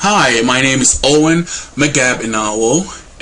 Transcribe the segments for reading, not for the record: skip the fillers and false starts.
Hi, my name is Owen Megab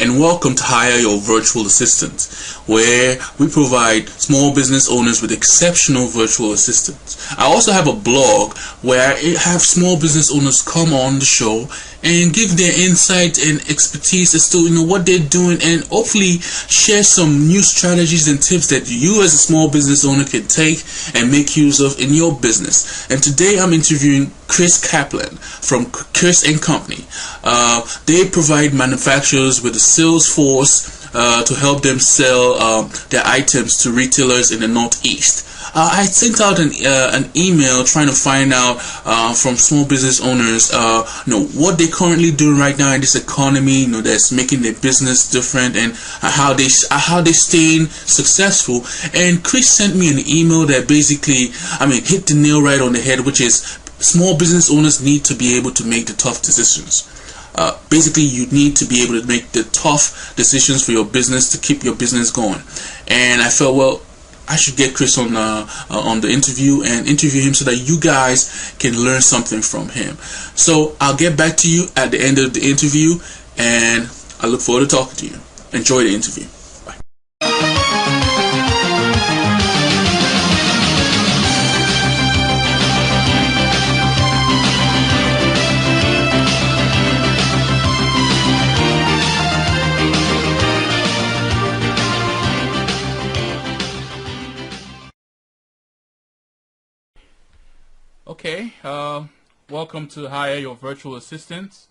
and welcome to Hire Your Virtual Assistant, where we provide small business owners with exceptional virtual assistants. I also have a blog where I have small business owners come on the show and give their insight and expertise as to what they're doing, and hopefully share some new strategies and tips that you as a small business owner can take and make use of in your business. And today I'm interviewing Chris Kaplan from Chris & Company. They provide manufacturers with a sales force to help them sell their items to retailers in the Northeast. I sent out an email trying to find out from small business owners, what they're currently doing right now in this economy, that's making their business different, and how they staying successful. And Chris sent me an email that basically, hit the nail right on the head, which is small business owners need to be able to make the tough decisions. Basically, you need to be able to make the tough decisions for your business to keep your business going. And I felt, well, I should get Chris on the interview and interview him so that you guys can learn something from him. So I'll get back to you at the end of the interview, and I look forward to talking to you. Enjoy the interview. Bye. Okay, welcome to Hire Your Virtual Assistant,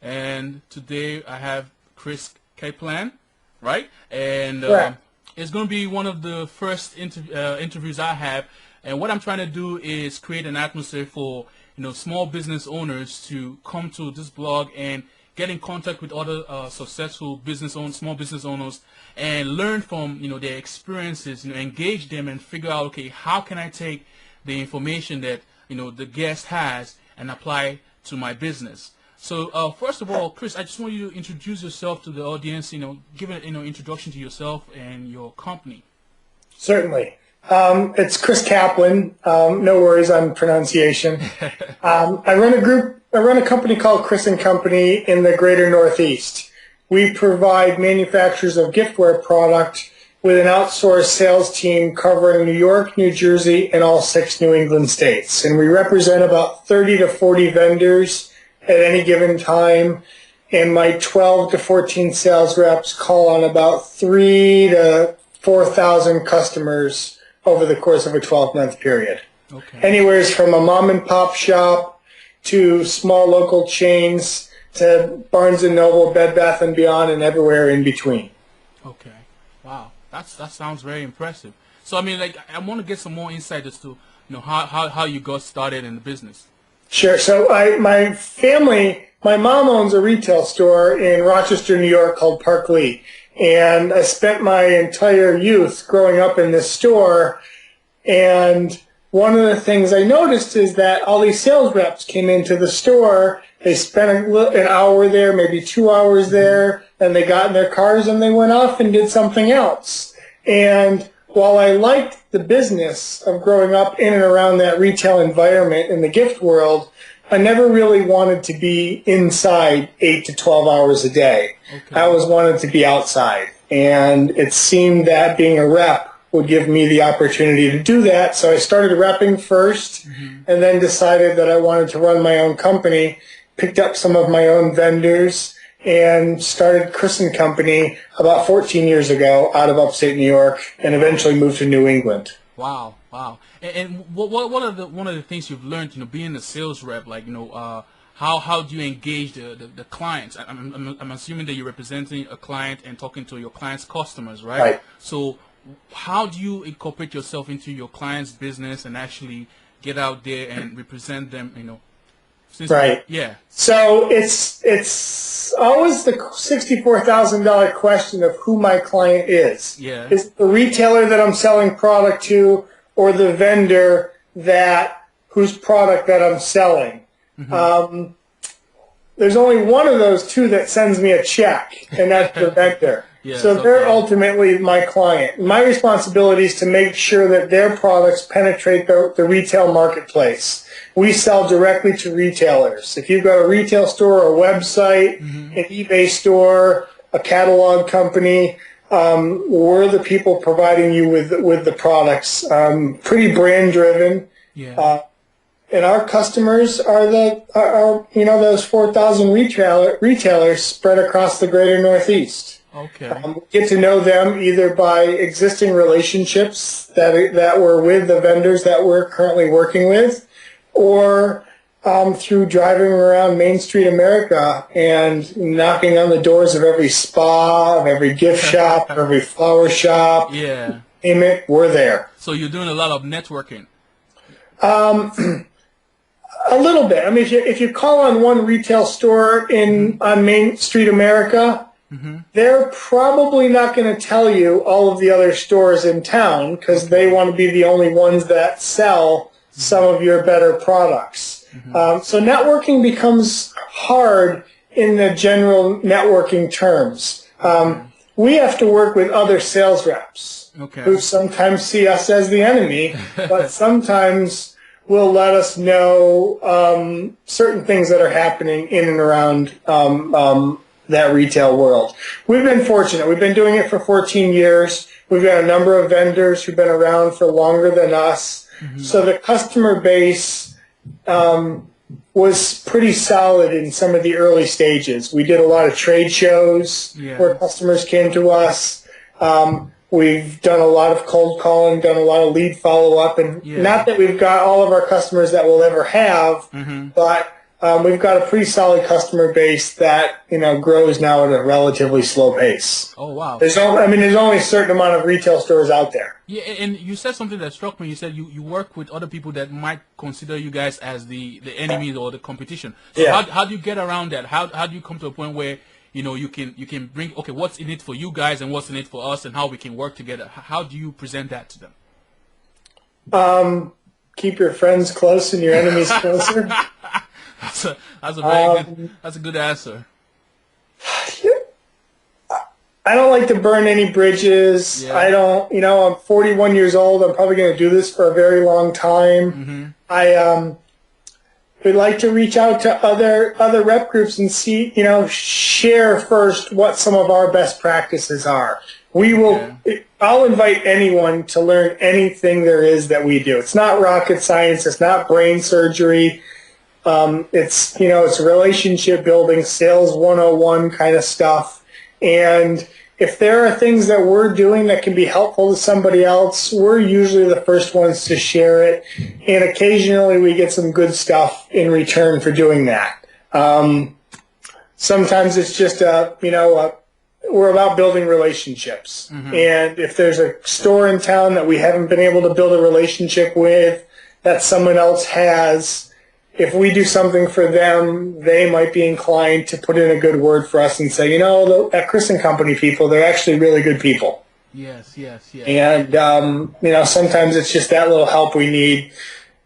and today I have Chris Kaplan, right? And it's going to be one of the first interviews I have, and what I'm trying to do is create an atmosphere for small business owners to come to this blog and get in contact with other successful small business owners, and learn from their experiences, engage them and figure out, okay, how can I take the information that the guest has and apply to my business. So first of all, Chris, I just want you to introduce yourself to the audience, give an introduction to yourself and your company. Certainly. It's Chris Kaplan. No worries on pronunciation. I run a company called Chris & Company in the greater Northeast. We provide manufacturers of giftware product with an outsourced sales team covering New York, New Jersey, and all 6 New England states. And we represent about 30 to 40 vendors at any given time. And my 12 to 14 sales reps call on about 3,000 to 4,000 customers over the course of a 12-month period. Okay. Anywhere from a mom and pop shop to small local chains to Barnes & Noble, Bed Bath & Beyond, and everywhere in between. Okay. Wow. That sounds very impressive. So I want to get some more insight as to how you got started in the business. Sure. So my mom owns a retail store in Rochester, New York called Park Lee, and I spent my entire youth growing up in this store. And one of the things I noticed is that all these sales reps came into the store. They spent an hour there, maybe 2 hours there, and they got in their cars and they went off and did something else. And while I liked the business of growing up in and around that retail environment in the gift world, I never really wanted to be inside 8 to 12 hours a day. Okay. I always wanted to be outside. And it seemed that being a rep would give me the opportunity to do that. So I started repping first, and then decided that I wanted to run my own company, picked up some of my own vendors, and started Chris & Company about 14 years ago out of upstate New York, and eventually moved to New England. Wow. And what are one of the things you've learned, being a sales rep, how do you engage the clients? I'm assuming that you're representing a client and talking to your client's customers, right? Right. So how do you incorporate yourself into your client's business and actually get out there and represent them, Right. Yeah. So it's always the $64,000 question of who my client is. Yeah. Is it the retailer that I'm selling product to, or the vendor whose product that I'm selling? There's only one of those two that sends me a check, and that's the vendor. So they're ultimately my client. My responsibility is to make sure that their products penetrate the retail marketplace. We sell directly to retailers. If you've got a retail store, a website, an eBay store, a catalog company, we're the people providing you with the products. Pretty brand driven. Yeah. And our customers are those 4,000 retailers spread across the greater Northeast. Okay. We get to know them either by existing relationships that were with the vendors that we're currently working with, or through driving around Main Street America and knocking on the doors of every spa, of every gift shop, of every flower shop. Yeah. Name it, we're there. So you're doing a lot of networking. A little bit. I mean, if you call on one retail store on Main Street America, they're probably not going to tell you all of the other stores in town because they want to be the only ones that sell some of your better products. So networking becomes hard in the general networking terms. We have to work with other sales reps who sometimes see us as the enemy, but sometimes will let us know certain things that are happening in and around that retail world. We've been fortunate. We've been doing it for 14 years. We've got a number of vendors who've been around for longer than us. So the customer base was pretty solid in some of the early stages. We did a lot of trade shows where customers came to us. We've done a lot of cold calling, done a lot of lead follow-up, and not that we've got all of our customers that we'll ever have, but we've got a pretty solid customer base that grows now at a relatively slow pace. Oh, wow. There's only a certain amount of retail stores out there. Yeah, and you said something that struck me. You said you work with other people that might consider you guys as the enemies or the competition. So how do you get around that? How do you come to a point where you can bring, okay, what's in it for you guys and what's in it for us and how we can work together? How do you present that to them? Keep your friends close and your enemies closer. That's a good answer. I don't like to burn any bridges. Yeah. I don't, I'm 41 years old. I'm probably going to do this for a very long time. I would like to reach out to other rep groups and see, share first what some of our best practices are. I'll invite anyone to learn anything there is that we do. It's not rocket science. It's not brain surgery. It's relationship building, sales 101 kind of stuff. And if there are things that we're doing that can be helpful to somebody else, we're usually the first ones to share it. And occasionally we get some good stuff in return for doing that. Sometimes it's just we're about building relationships. And if there's a store in town that we haven't been able to build a relationship with that someone else has, if we do something for them, they might be inclined to put in a good word for us and say, at Chris & Company people, they're actually really good people. Yes. And, sometimes it's just that little help we need.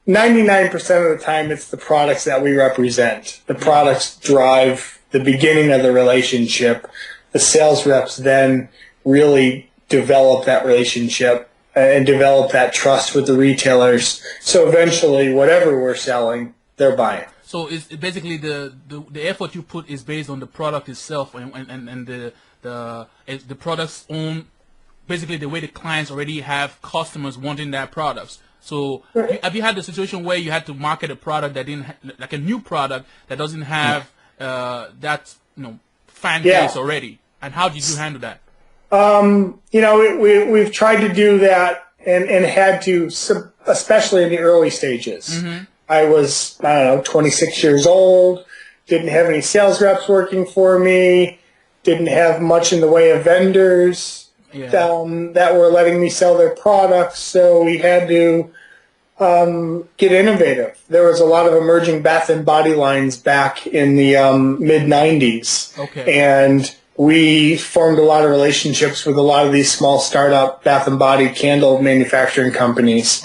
99% of the time, it's the products that we represent. The products drive the beginning of the relationship. The sales reps then really develop that relationship and develop that trust with the retailers. So eventually, whatever we're selling, they're buying. So it's basically the effort you put is based on the product itself and the product's own, basically the way the clients already have customers wanting that products. So have you had the situation where you had to market a product that didn't like a new product that doesn't have that fan base already? And how did you handle that? We've tried to do that and had to, especially in the early stages. I was, 26 years old, didn't have any sales reps working for me, didn't have much in the way of vendors that were letting me sell their products, so we had to get innovative. There was a lot of emerging bath and body lines back in the mid-'90s, and we formed a lot of relationships with a lot of these small startup bath and body candle manufacturing companies.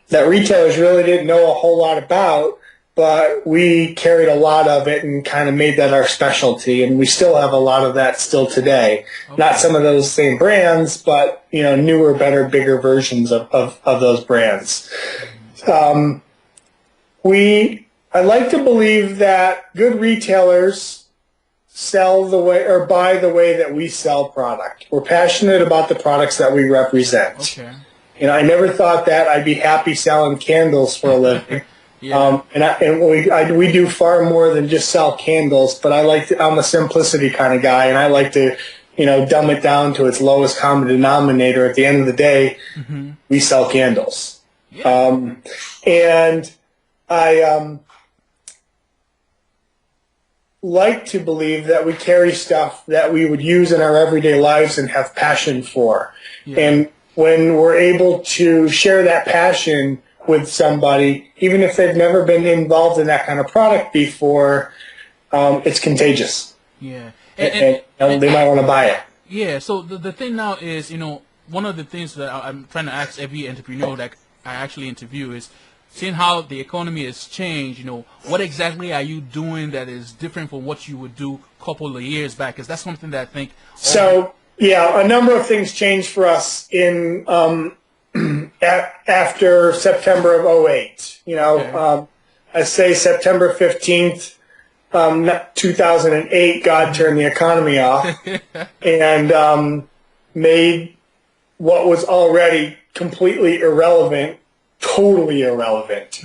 That retailers really didn't know a whole lot about, but we carried a lot of it and kind of made that our specialty, and we still have a lot of that still today. Okay. Not some of those same brands, but newer, better, bigger versions of those brands. I like to believe that good retailers sell the way or buy the way that we sell product. We're passionate about the products that we represent. Okay. I never thought that I'd be happy selling candles for a living. Yeah. We do far more than just sell candles, but I'm a simplicity kind of guy, and I like to, dumb it down to its lowest common denominator. At the end of the day, we sell candles. Yeah. And I like to believe that we carry stuff that we would use in our everyday lives and have passion for. Yeah. And when we're able to share that passion with somebody, even if they've never been involved in that kind of product before, it's contagious. Yeah. And they might want to buy it. Yeah. So the thing now is, one of the things that I'm trying to ask every entrepreneur that I actually interview is, seeing how the economy has changed, what exactly are you doing that is different from what you would do a couple of years back? Because that's something that I think... So, yeah, a number of things changed for us in after September of 2008. Okay. I say September 15th, 2008, God turned the economy off and made what was already completely irrelevant totally irrelevant.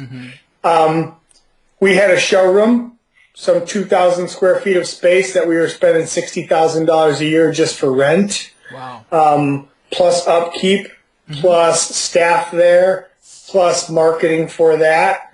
We had a showroom, some 2,000 square feet of space that we were spending $60,000 a year just for rent. Wow. Plus upkeep, plus staff there, plus marketing for that.